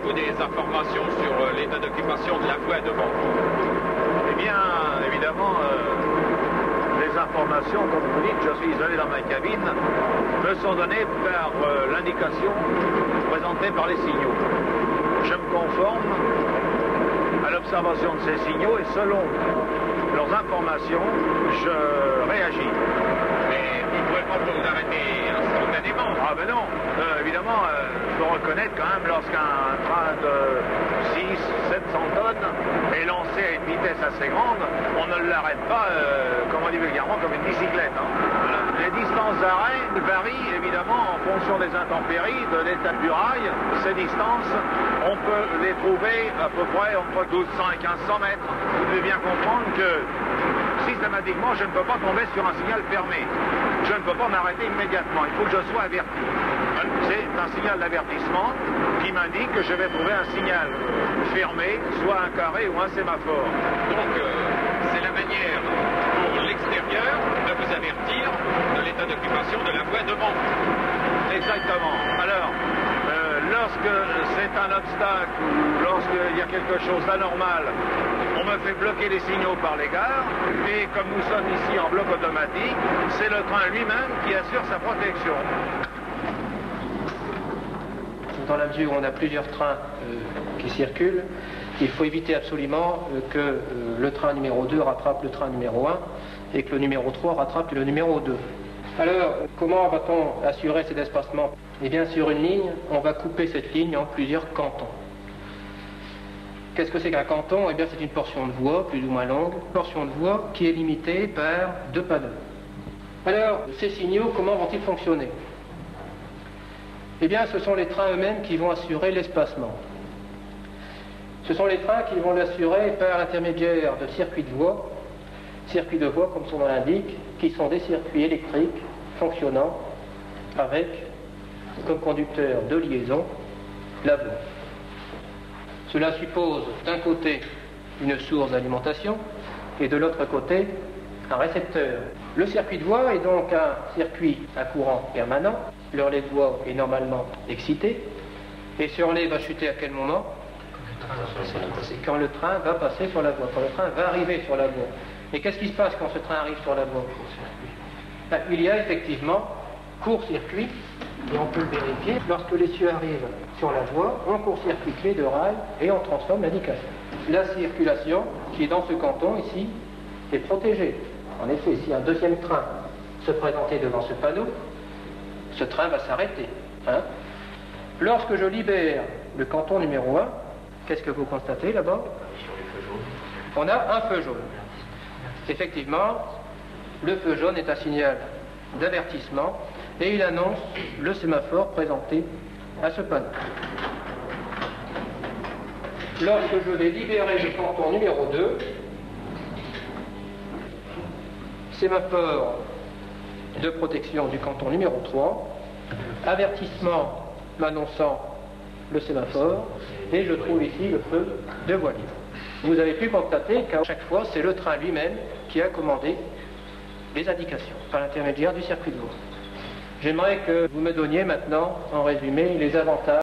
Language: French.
avez-vous des informations sur l'état d'occupation de la voie devant? Eh bien, évidemment, les informations, comme vous dites, je suis isolé dans ma cabine, me sont données par l'indication présentée par les signaux. Je me conforme à l'observation de ces signaux et selon leurs informations, je réagis. Mais vous ne pouvez pas vous arrêter instantanément. Ah ben non, évidemment, il faut reconnaître quand même lorsqu'un train de 600-700 tonnes est lancé à une vitesse assez grande, on ne l'arrête pas, comme on dit vulgairement, comme une bicyclette. Hein. Voilà. Les distances d'arrêt varient évidemment en fonction des intempéries, de l'état du rail. Ces distances, on peut les trouver à peu près entre 1200 et 1500 mètres. Vous devez bien comprendre que systématiquement, je ne peux pas tomber sur un signal fermé. Je ne peux pas m'arrêter immédiatement. Il faut que je sois averti. C'est un signal d'avertissement qui m'indique que je vais trouver un signal fermé, soit un carré ou un sémaphore. Donc, c'est la manière pour l'extérieur de vous avertir de l'état d'occupation de la voie devant. Exactement. Alors, lorsque c'est un obstacle ou lorsqu'il y a quelque chose d'anormal, on me fait bloquer les signaux par les gares, et comme nous sommes ici en bloc automatique, c'est le train lui-même qui assure sa protection. Dans la mesure où on a plusieurs trains qui circulent, il faut éviter absolument que le train numéro 2 rattrape le train numéro 1 et que le numéro 3 rattrape le numéro 2. Alors, comment va-t-on assurer cet espacement? Eh bien, sur une ligne, on va couper cette ligne en plusieurs cantons. Qu'est-ce que c'est qu'un canton? Eh bien, c'est une portion de voie, plus ou moins longue, une portion de voie qui est limitée par 2 panneaux. Alors, ces signaux, comment vont-ils fonctionner? Eh bien, ce sont les trains eux-mêmes qui vont assurer l'espacement. Ce sont les trains qui vont l'assurer par l'intermédiaire de circuits de voie, comme son nom l'indique, qui sont des circuits électriques fonctionnant avec, comme conducteur de liaison, la voie. Cela suppose d'un côté une source d'alimentation et de l'autre côté un récepteur. Le circuit de voie est donc un circuit à courant permanent. Le relais de voie est normalement excité. Et ce relais va chuter à quel moment? C'est quand le train va passer sur la voie, quand le train va arriver sur la voie. Et qu'est-ce qui se passe quand ce train arrive sur la voie? Il y a effectivement court-circuit, et on peut le vérifier. Lorsque l'essieu arrive sur la voie, on court-circuite les 2 rails et on transforme l'indication. La circulation, qui est dans ce canton ici, est protégée. En effet, si un deuxième train se présentait devant ce panneau, ce train va s'arrêter. Hein? Lorsque je libère le canton numéro 1, qu'est-ce que vous constatez là-bas? On a un feu jaune. Effectivement, le feu jaune est un signal d'avertissement et il annonce le sémaphore présenté à ce panneau. Lorsque je vais libérer le canton numéro 2, sémaphore de protection du canton numéro 3, avertissement m'annonçant le sémaphore, et je trouve ici le feu de voie libre. Vous avez pu constater qu'à chaque fois, c'est le train lui-même qui a commandé les indications par l'intermédiaire du circuit de voie. J'aimerais que vous me donniez maintenant, en résumé, les avantages